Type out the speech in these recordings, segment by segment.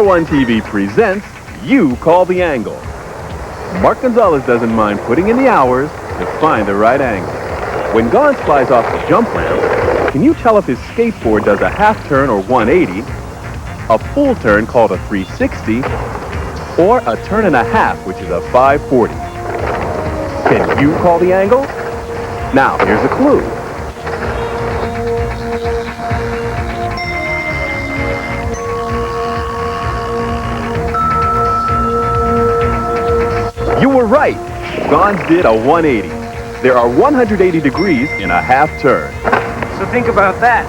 One TV presents You Call the Angle. Mark Gonzales doesn't mind putting in the hours to find the right angle. When Gonz flies off the jump ramp, can you tell if his skateboard does a half turn or 180, a full turn called a 360, or a turn and a half, which is a 540? Can you call the angle? Now, here's a clue. You were right. Gonz did a 180. There are 180 degrees in a half turn. So think about that.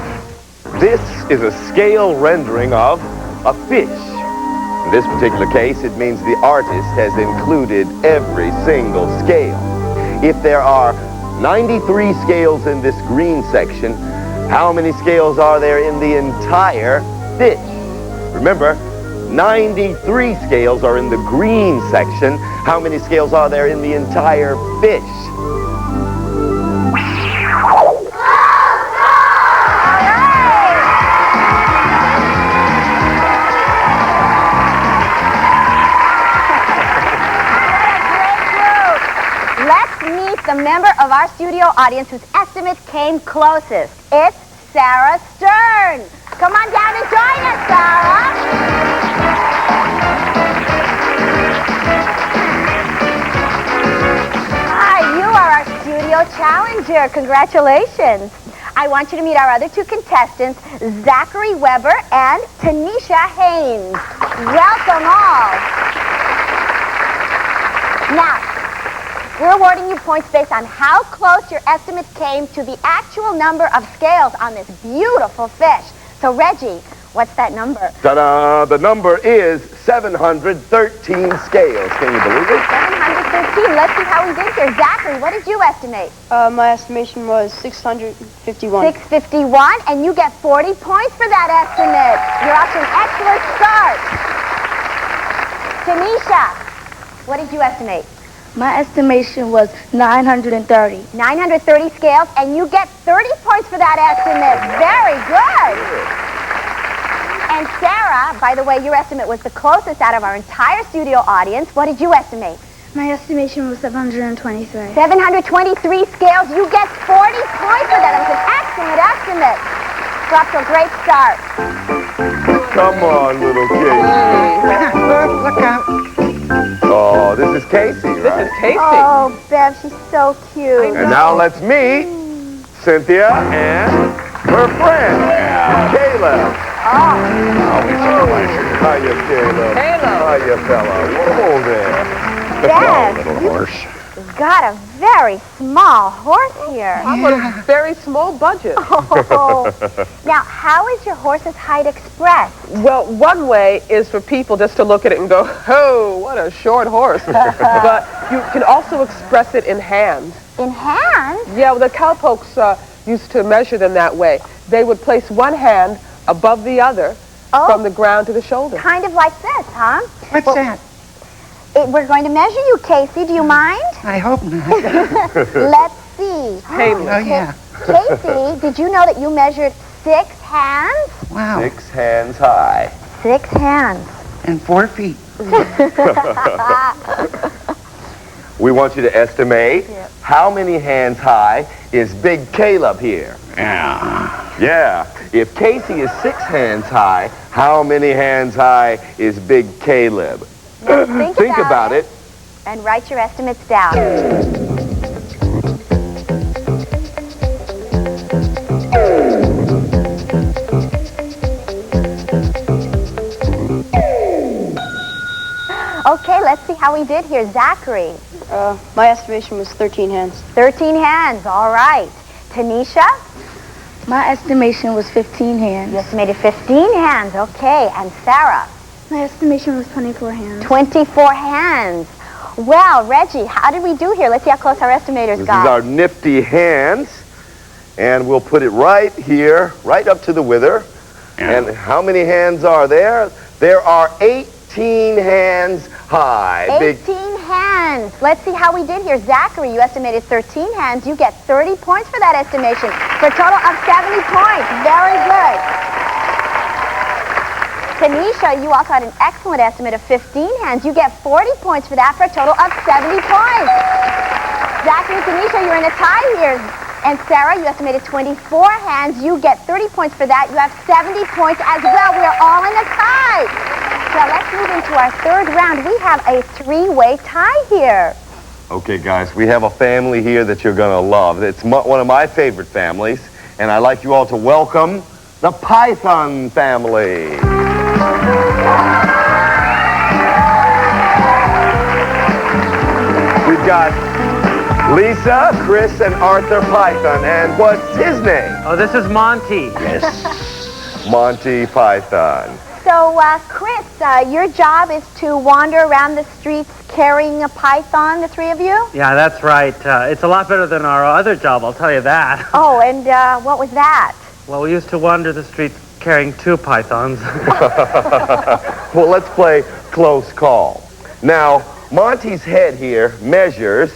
This is a scale rendering of a fish. In this particular case, it means the artist has included every single scale. If there are 93 scales in this green section, how many scales are there in the entire fish? Remember, 93 scales are in the green section. How many scales are there in the entire fish? The member of our studio audience whose estimate came closest. It's Sarah Stern. Come on down and join us, Sarah. Hi, you are our studio challenger. Congratulations. I want you to meet our other two contestants, Zachary Weber and Tanisha Haynes. Welcome all. Now, we're awarding you points based on how close your estimate came to the actual number of scales on this beautiful fish. So, Reggie, what's that number? Ta-da! The number is 713 scales. Can you believe it? 713. Let's see how we did here. Zachary, what did you estimate? My estimation was 651. 651, and you get 40 points for that estimate. You're off to an excellent start. Tanisha, what did you estimate? My estimation was 930. 930 scales, and you get 30 points for that estimate. Very good. And Sarah, by the way, your estimate was the closest out of our entire studio audience. What did you estimate? My estimation was 723. 723 scales. You get 40 points for that. That was an excellent estimate. You're off to a great start. Come on, little Casey. Look out. Oh, this is Casey, right? This is Casey. Oh, Bev, she's so cute. And now let's meet Cynthia and her friend, Caleb. Oh. Hiya, Caleb. Hiya, fella. Whoa there. Bev, little horse. you've got a very small horse here. I'm on a very small budget. Oh. Now, how is your horse's height expressed? Well, one way is for people just to look at it and go, oh, what a short horse. But you can also express it in hand. In hand? Yeah, well, the cowpokes used to measure them that way. They would place one hand above the other from the ground to the shoulder. Kind of like this, huh? What's that? We're going to measure you, Casey. Do you mind? I hope not. Let's see. Painless. Oh, yeah. Casey, did you know that you measured 6 hands? Wow. 6 hands high. 6 hands. And 4 feet. We want you to estimate how many hands high is Big Caleb here. Yeah. If Casey is 6 hands high, how many hands high is Big Caleb? Think about it. And write your estimates down. Okay, let's see how we did here. Zachary. My estimation was 13 hands. 13 hands, all right. Tanisha? My estimation was 15 hands. You estimated 15 hands, okay. And Sarah? My estimation was 24 hands. 24 hands. Well, Reggie, how did we do here? Let's see how close our estimators This got. is our nifty hands. And we'll put it right here, right up to the wither. And how many hands are there? There are 18 hands high. 18 hands. Let's see how we did here. Zachary, you estimated 13 hands. You get 30 points for that estimation, for a total of 70 points. Very good. Tanisha, you also had an excellent estimate of 15 hands. You get 40 points for that for a total of 70 points. Zachary and Tanisha, you're in a tie here. And Sarah, you estimated 24 hands. You get 30 points for that. You have 70 points as well. We are all in a tie. Now let's move into our third round. We have a three-way tie here. Okay, guys, we have a family here that you're going to love. It's one of my favorite families, and I'd like you all to welcome the Python family. We've got Lisa, Chris, and Arthur Python. And what's his name? Oh, this is Monty. Yes. Monty Python. So, Chris, your job is to wander around the streets carrying a python, the three of you? Yeah, that's right. It's a lot better than our other job, I'll tell you that. Oh, and what was that? Well, we used to wander the streets carrying 2 pythons. Well, let's play close call. Now, Monty's head here measures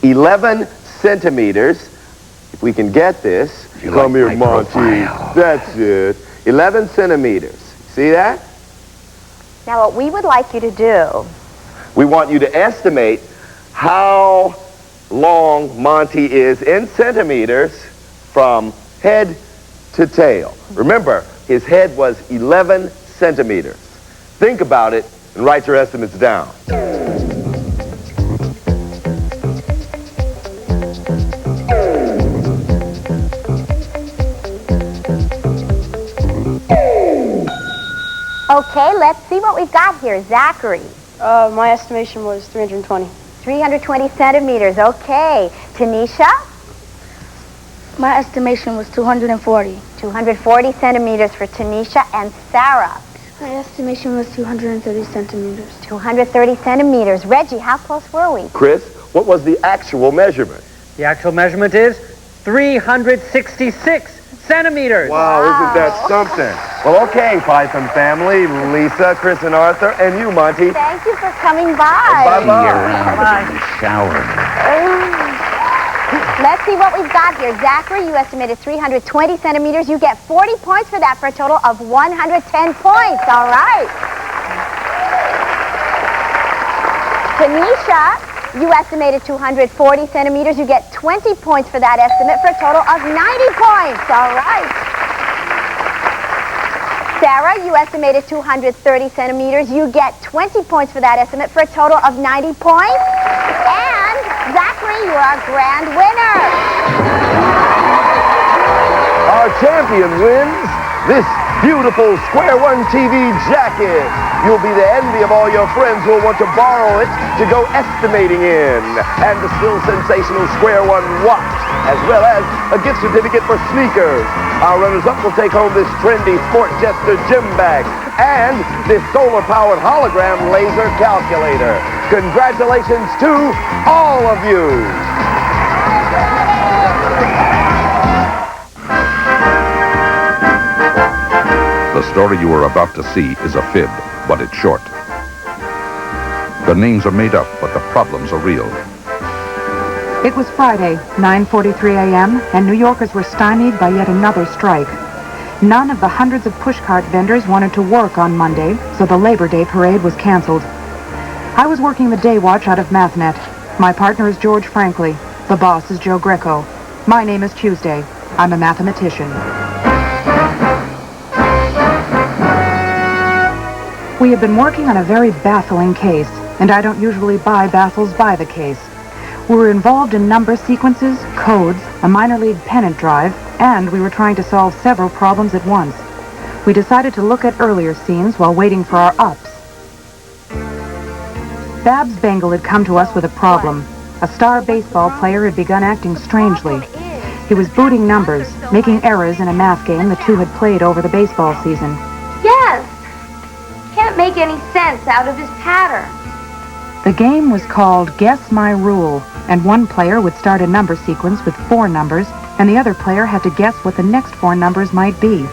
11 centimeters. If we can get this. Come here, Monty. That's it. 11 centimeters. See that? Now, what we would like you to do... We want you to estimate how long Monty is in centimeters from head to tail. Remember, his head was 11 centimeters. Think about it and write your estimates down. Okay, let's see what we've got here. Zachary. My estimation was 320. 320 centimeters. Okay. Tanisha. My estimation was 240. 240 centimeters for Tanisha. And Sarah. My estimation was 230 centimeters. 230 centimeters. Reggie, how close were we? Chris, what was the actual measurement? The actual measurement is 366 centimeters. Wow, isn't that something? Well, okay, Python family, Lisa, Chris, and Arthur, and you, Monty. Thank you for coming by. Bye-bye. Shower. Let's see what we've got here. Zachary, you estimated 320 centimeters. You get 40 points for that for a total of 110 points. All right. Tanisha, you estimated 240 centimeters. You get 20 points for that estimate for a total of 90 points. All right. Sarah, you estimated 230 centimeters. You get 20 points for that estimate for a total of 90 points. And Zachary, you are our grand winner. Our champion wins this beautiful Square One TV jacket. You'll be the envy of all your friends who will want to borrow it to go estimating in. And the still sensational Square One watch, as well as a gift certificate for sneakers. Our runners-up will take home this trendy Sport Jester gym bag and this solar-powered hologram laser calculator. Congratulations to all of you. The story you are about to see is a fib, but it's short. The names are made up, but the problems are real. It was Friday, 9:43 a.m., and New Yorkers were stymied by yet another strike. None of the hundreds of pushcart vendors wanted to work on Monday, so the Labor Day parade was canceled. I was working the day watch out of Mathnet. My partner is George Franklin. The boss is Joe Greco. My name is Tuesday. I'm a mathematician. We had been working on a very baffling case, and I don't usually buy baffles by the case. We were involved in number sequences, codes, a minor league pennant drive, and we were trying to solve several problems at once. We decided to look at earlier scenes while waiting for our ups. Babs Bengal had come to us with a problem. A star baseball player had begun acting strangely. He was booting numbers, making errors in a math game the two had played over the baseball season. Yes! Can't make any sense out of his pattern. The game was called Guess My Rule, and one player would start a number sequence with 4 numbers, and the other player had to guess what the next 4 numbers might be.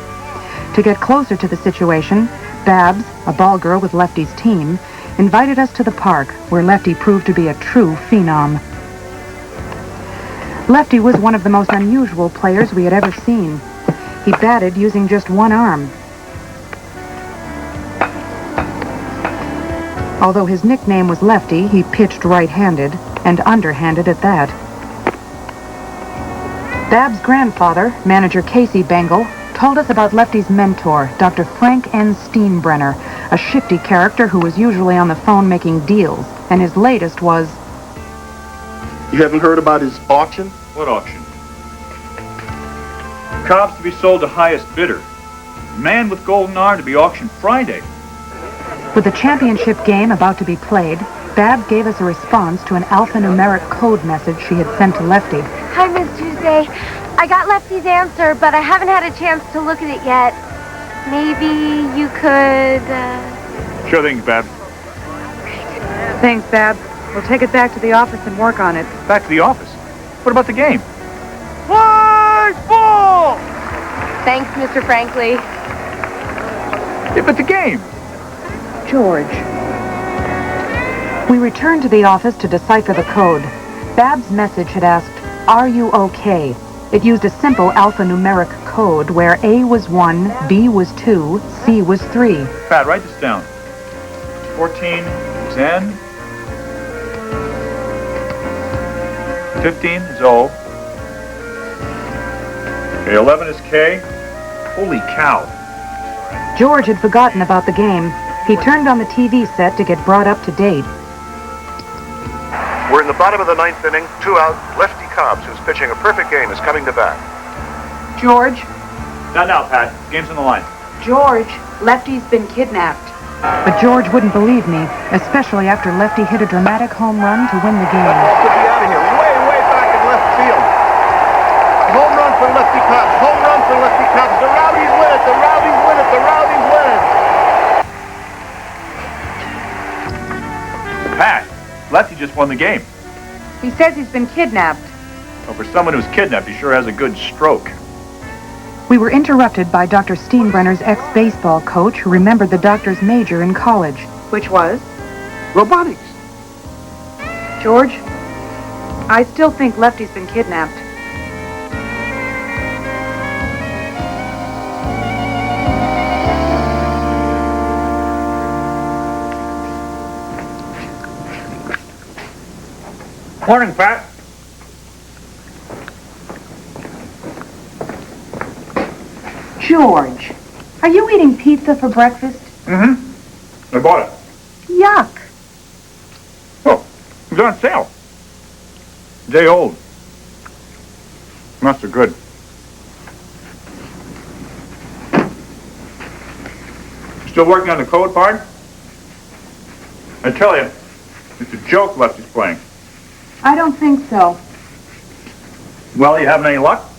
To get closer to the situation, Babs, a ball girl with Lefty's team, invited us to the park, where Lefty proved to be a true phenom. Lefty was one of the most unusual players we had ever seen. He batted using just one arm. Although his nickname was Lefty, he pitched right-handed, and underhanded at that. Bab's grandfather, manager Casey Bengal, told us about Lefty's mentor, Dr. Frank N. Steenbrenner, a shifty character who was usually on the phone making deals, and his latest was... You haven't heard about his auction? What auction? Cobs to be sold to highest bidder. Man with golden arm to be auctioned Friday. With the championship game about to be played, Bab gave us a response to an alphanumeric code message she had sent to Lefty. Hi, Miss Tuesday. I got Lefty's answer, but I haven't had a chance to look at it yet. Maybe you could, Sure thing, Bab. Thanks, Bab. We'll take it back to the office and work on it. Back to the office? What about the game? Play ball! Thanks, Mr. Franklin. Yeah, but the game. George. We returned to the office to decipher the code. Bab's message had asked, "Are you okay?" It used a simple alphanumeric code where A was 1, B was 2, C was 3. Pat, write this down. 14 is N. 15 is O. Okay, 11 is K. Holy cow. George had forgotten about the game. He turned on the TV set to get brought up to date. We're in the bottom of the ninth inning, 2 out. Lefty Cobbs, who's pitching a perfect game, is coming to bat. George? Not now, Pat. Game's on the line. George, Lefty's been kidnapped. But George wouldn't believe me, especially after Lefty hit a dramatic home run to win the game. That ball could be out of here, way back in left field. Home run for Lefty Cobbs. Home run for Lefty Cobbs. The Rowdies win it. The Rowdies win it. The Rowdies win it. Pat, Lefty just won the game. He says he's been kidnapped. Well, for someone who's kidnapped, he sure has a good stroke. We were interrupted by Dr. Steenbrenner's ex-baseball coach who remembered the doctor's major in college. Which was? Robotics. George, I still think Lefty's been kidnapped. Morning, Pat. George, are you eating pizza for breakfast? Mm-hmm. I bought it. Yuck. Oh, it was on sale. Day old. Must be good. Still working on the code part? I tell you, it's a joke Lefty's playing. I don't think so. Well, you having any luck?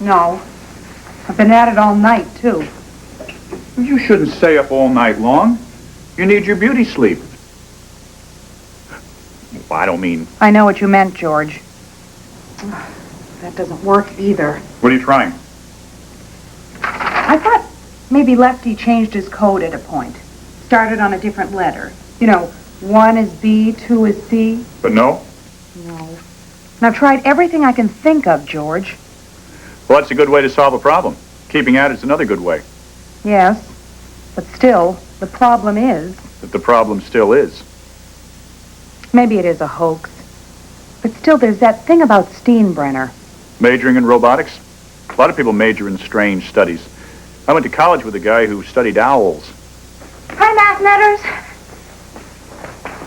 No. I've been at it all night, too. You shouldn't stay up all night long. You need your beauty sleep. Well, I don't mean... I know what you meant, George. That doesn't work either. What are you trying? I thought maybe Lefty changed his code at a point. Started on a different letter. You know, 1 is B, 2 is C. But no? No. And I've tried everything I can think of, George. Well, that's a good way to solve a problem. Keeping at it's another good way. Yes, but still, the problem is... That the problem still is. Maybe it is a hoax. But still, there's that thing about Steenbrenner. Majoring in robotics? A lot of people major in strange studies. I went to college with a guy who studied owls. Hi, Mathnetters.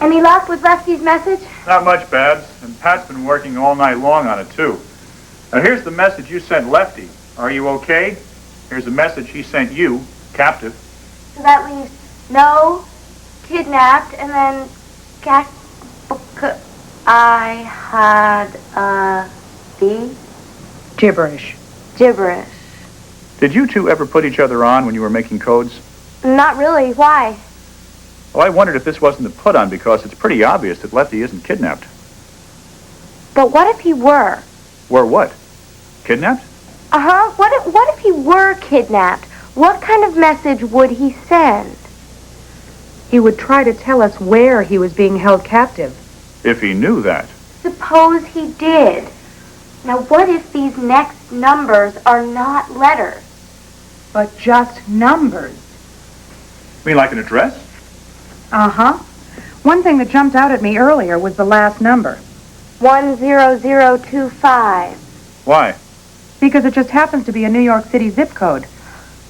Any luck with Lefty's message? Not much, Babs. And Pat's been working all night long on it, too. Now, here's the message you sent Lefty. Are you okay? Here's a message he sent you, captive. So that leaves no, kidnapped, and then I had a B? Gibberish. Gibberish. Did you two ever put each other on when you were making codes? Not really. Why? Well, I wondered if this wasn't a put-on because it's pretty obvious that Lefty isn't kidnapped. But what if he were? Were what? Kidnapped? Uh-huh. What if he were kidnapped? What kind of message would he send? He would try to tell us where he was being held captive. If he knew that. Suppose he did. Now, what if these next numbers are not letters? But just numbers. You mean like an address? Uh-huh. One thing that jumped out at me earlier was the last number. 10025. Why? Because it just happens to be a New York City zip code.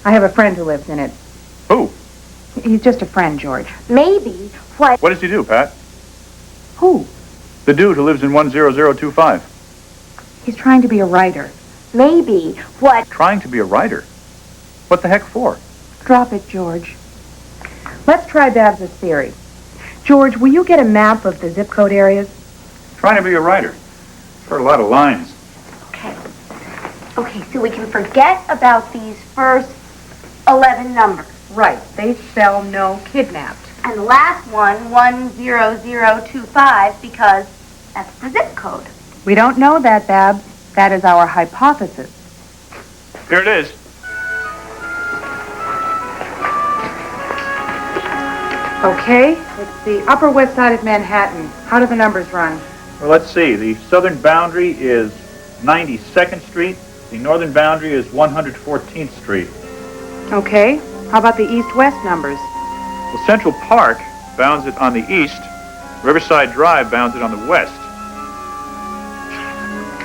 I have a friend who lives in it. Who? He's just a friend, George. Maybe what... What does he do, Pat? Who? The dude who lives in 10025. He's trying to be a writer. Maybe what... Trying to be a writer? What the heck for? Drop it, George. Let's try Babs's theory. George, will you get a map of the zip code areas? Trying to be a writer. Heard a lot of lines. Okay, so we can forget about these first 11 numbers. Right. They spell no kidnapped. And the last one, 10025, because that's the zip code. We don't know that, Babs. That is our hypothesis. Here it is. Okay, it's the Upper West Side of Manhattan. How do the numbers run? Well, let's see. The southern boundary is 92nd Street. The northern boundary is 114th Street. Okay, how about the east-west numbers? Well, Central Park bounds it on the east. Riverside Drive bounds it on the west.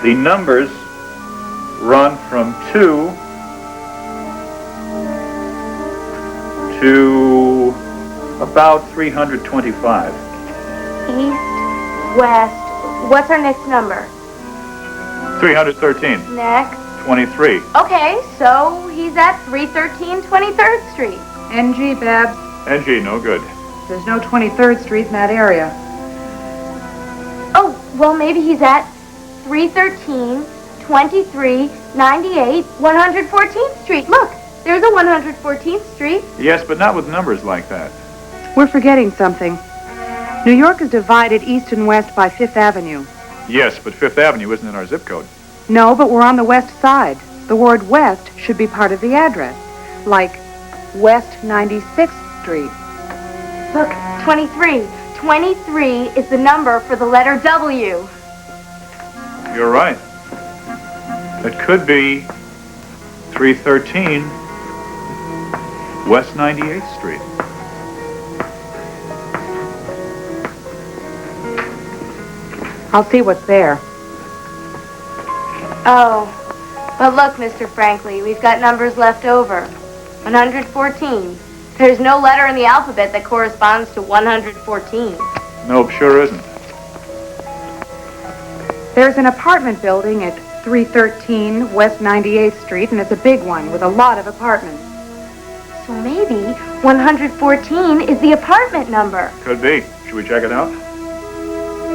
The numbers run from 2 to about 325. East, west. What's our next number? 313. Next. 23. Okay, so he's at 313 23rd Street. NG, Babs. NG, no good. There's no 23rd Street in that area. Oh, well, maybe he's at 313 23 98 114th Street. Look, there's a 114th Street. Yes, but not with numbers like that. We're forgetting something. New York is divided east and west by 5th Avenue. Yes, but 5th Avenue isn't in our zip code. No, but we're on the west side. The word west should be part of the address, like West 96th Street. Look, 23. 23 is the number for the letter W. You're right. It could be 313 West 98th Street. I'll see what's there. Oh, but look, Mr. Franklin, we've got numbers left over. 114. There's no letter in the alphabet that corresponds to 114. Nope, sure isn't. There's an apartment building at 313 West 98th Street, and it's a big one with a lot of apartments. So maybe 114 is the apartment number. Could be. Should we check it out?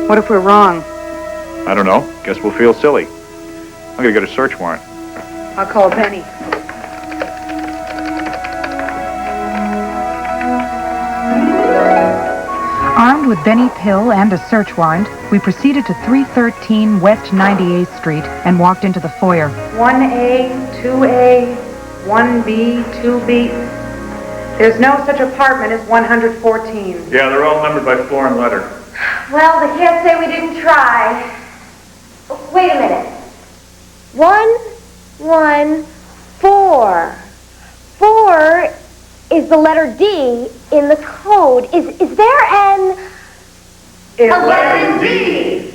What if we're wrong? I don't know. Guess we'll feel silly. I'm gonna get a search warrant. I'll call Benny. Armed with Benny Pill and a search warrant, we proceeded to 313 West 98th Street and walked into the foyer. 1A, 2A, 1B, 2B. There's no such apartment as 114. Yeah, they're all numbered by floor and letter. Well, they can't say we didn't try. Oh, wait a minute. 114. 4 is the letter D in the code. Is there an... 11D.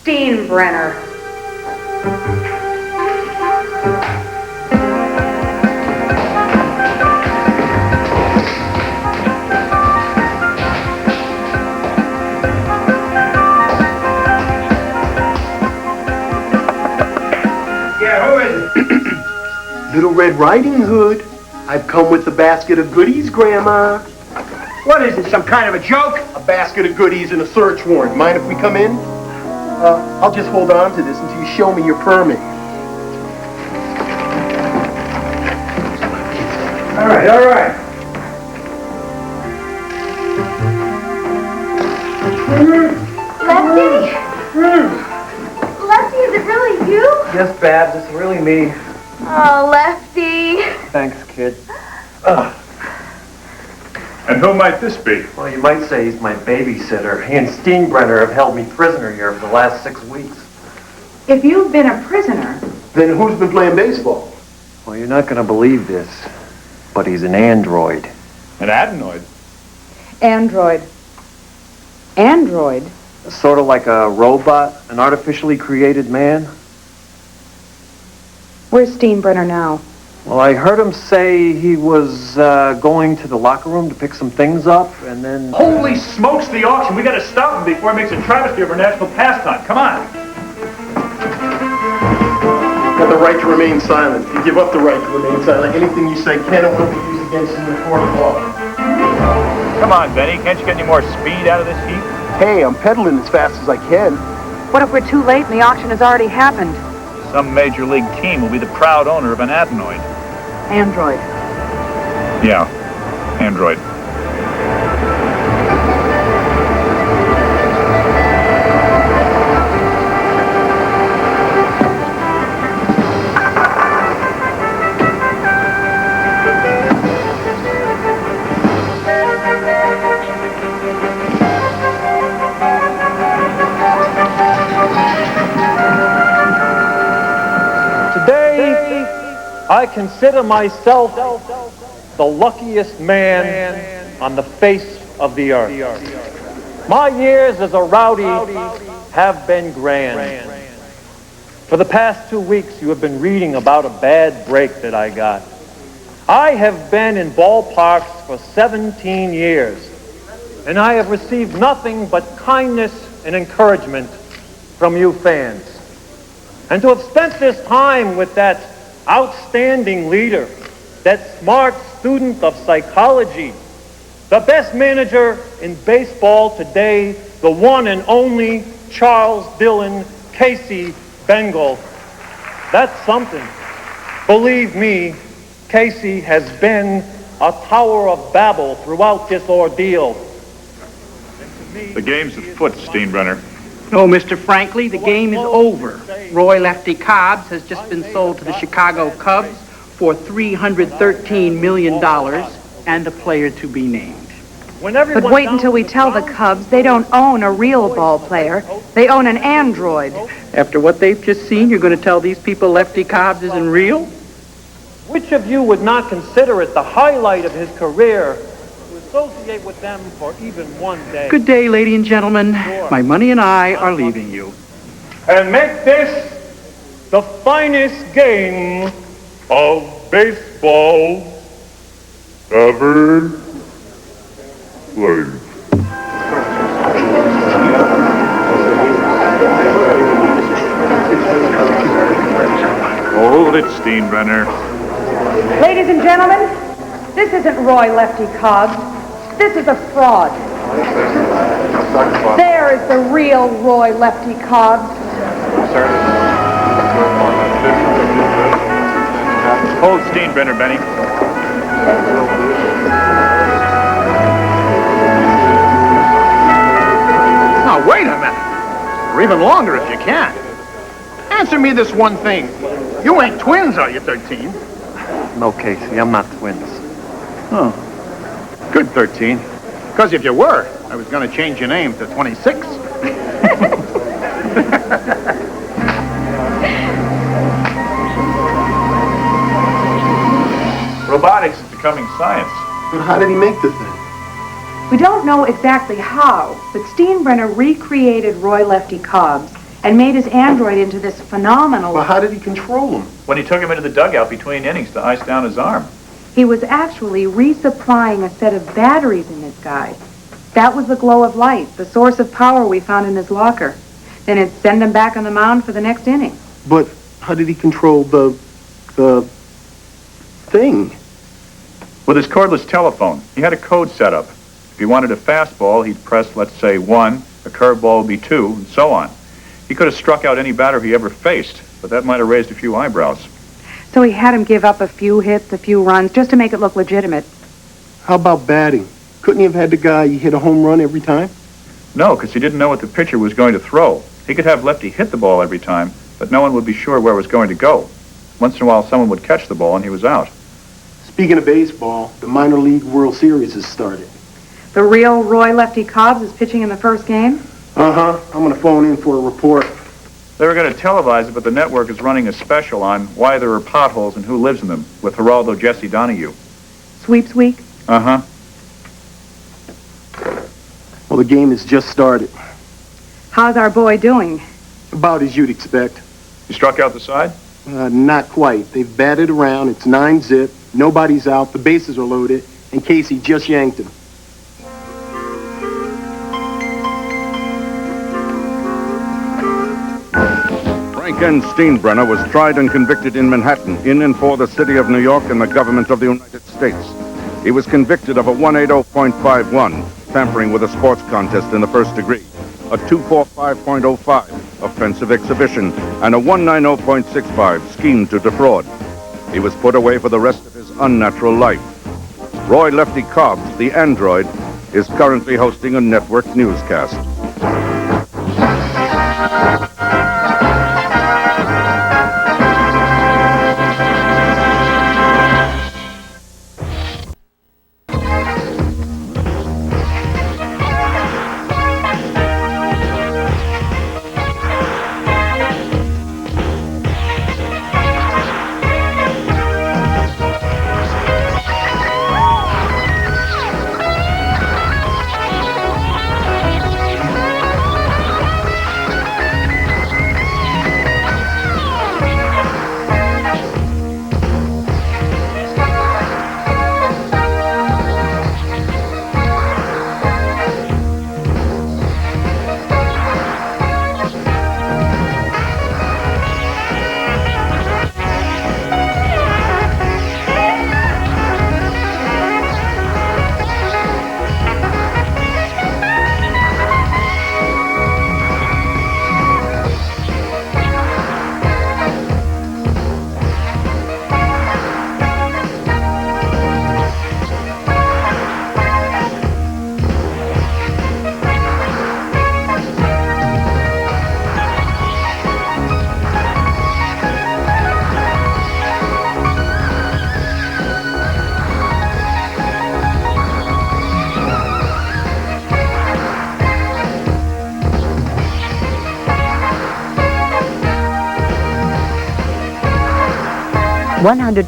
Steenbrenner. Little Red Riding Hood. I've come with a basket of goodies, Grandma. What is it, some kind of a joke? A basket of goodies and a search warrant. Mind if we come in? I'll just hold on to this until you show me your permit. All right, all right. Lefty? Lefty, is it really you? Yes, Babs, it's really me. Oh, Lefty. Thanks, kid. And who might this be? Well, you might say he's my babysitter. He and Steenbrenner have held me prisoner here for the last 6 weeks. If you've been a prisoner... Then who's been playing baseball? Well, you're not going to believe this, but he's an android. An adenoid? Android. Android? Sort of like a robot, an artificially created man. Where's Steenbrenner now? Well, I heard him say he was going to the locker room to pick some things up, and then... Holy smokes, the auction! We gotta stop him before he makes a travesty of our national pastime. Come on! You've got the right to remain silent. If you give up the right to remain silent, anything you say can and will be used against you in a court of law. Come on, Benny. Can't you get any more speed out of this heat? Hey, I'm pedaling as fast as I can. What if we're too late and the auction has already happened? Some major league team will be the proud owner of an Athenoid. Android. Yeah, Android. I consider myself the luckiest man on the face of the earth. My years as a rowdy have been grand. For the past 2 weeks, you have been reading about a bad break that I got. I have been in ballparks for 17 years, and I have received nothing but kindness and encouragement from you fans. And to have spent this time with that outstanding leader, that smart student of psychology, the best manager in baseball today, the one and only Charles Dillon Casey Bengal. That's something. Believe me, Casey has been a Tower of Babel throughout this ordeal. The game's afoot, Steenbrenner. No, Mr. Franklin, the game is over. Roy Lefty Cobbs has just been sold to the Chicago Cubs for $313 million and a player to be named. But wait until we tell the Cubs they don't own a real ball player. They own an android. After what they've just seen, you're going to tell these people Lefty Cobbs isn't real? Which of you would not consider it the highlight of his career to associate with them for even one day? Good day, ladies and gentlemen. My money and I are leaving you. And make this the finest game of baseball ever played. Hold it, Steenbrenner. Ladies and gentlemen, this isn't Roy Lefty Cobbs. This is a fraud. There is the real Roy Lefty Cobbs. Hold Steenbrenner, Benny. Now, wait a minute. Or even longer if you can. Answer me this one thing. You ain't twins, are you, 13? No, Casey, I'm not twins. Oh. Good, 13. Because if you were, I was going to change your name to 26. Robotics is becoming science. But how did he make the thing? We don't know exactly how, but Steenbrenner recreated Roy Lefty Cobbs and made his android into this phenomenal... Well, how did he control him? When he took him into the dugout between innings to ice down his arm. He was actually resupplying a set of batteries in this guy. That was the glow of light, the source of power we found in his locker. Then it'd send him back on the mound for the next inning. But how did he control the thing? With his cordless telephone, he had a code set up. If he wanted a fastball, he'd press, let's say, 1, a curveball would be 2, and so on. He could have struck out any batter he ever faced, but that might have raised a few eyebrows. So he had him give up a few hits, a few runs, just to make it look legitimate. How about batting? Couldn't he have had the guy hit a home run every time? No, because he didn't know what the pitcher was going to throw. He could have Lefty hit the ball every time, but no one would be sure where it was going to go. Once in a while, someone would catch the ball, and he was out. Speaking of baseball, the minor league World Series has started. The real Roy Lefty Cobbs is pitching in the first game? Uh-huh. I'm going to phone in for a report. They were going to televise it, but the network is running a special on why there are potholes and who lives in them with Geraldo Jesse Donahue. Sweeps week? Uh-huh. Well, Well, the game has just started. How's our boy doing? About as you'd expect. You struck out the side? Not quite. They've batted around. It's 9-zip. Nobody's out. The bases are loaded. And Casey just yanked him. Frank N. Steenbrenner was tried and convicted in Manhattan, in and for the city of New York and the government of the United States. He was convicted of a 180.51, tampering with a sports contest in the first degree, a 245.05, offensive exhibition, and a 190.65, scheme to defraud. He was put away for the rest of his unnatural life. Roy Lefty Cobbs, the android, is currently hosting a network newscast.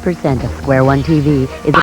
% of Square One TV is